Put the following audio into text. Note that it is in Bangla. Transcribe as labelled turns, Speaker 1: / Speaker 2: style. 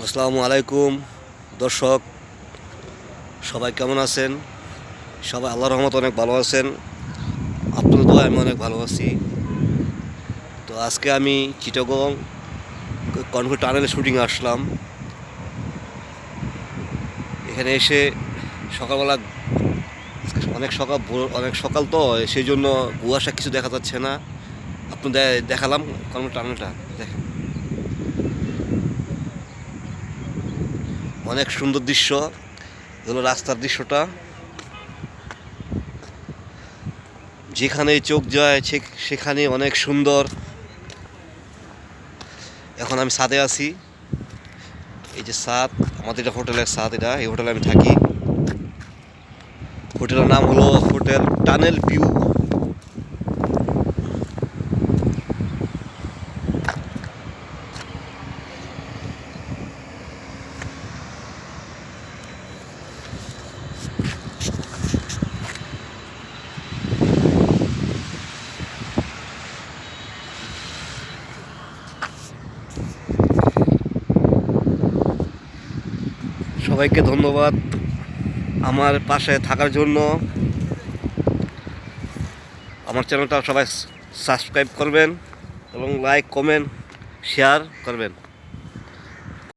Speaker 1: আসসালামু আলাইকুম দর্শক, সবাই কেমন আছেন? সবাই আল্লাহর রহমতে অনেক ভালো আছেন। আপনাদের দোয়ায় আমি অনেক ভালো আছি। তো আজকে আমি চিটাগং কনকর টানেলে শুটিংয়ে আসলাম। এখানে এসে সকালবেলা অনেক সকাল তো, সেই জন্য কুয়াশা কিছু দেখা যাচ্ছে না। আপনাদের দেখালাম কনকর টানেলটা দেখেন, অনেক সুন্দর দৃশ্য। এগুলো রাস্তার দৃশ্যটা, যেখানে চোখ যায় সেখানে অনেক সুন্দর। এখন আমি ছাদে আছি, এই যে ছাদ, আমাদের এটা হোটেলের ছাদ। এই হোটেলে আমি থাকি। হোটেলের নাম হলো হোটেল টানেল ভিউ। সবাইকে ধন্যবাদ আমার পাশে থাকার জন্য। আমার চ্যানেলটা সবাই সাবস্ক্রাইব করবেন এবং লাইক, কমেন্ট, শেয়ার করবেন।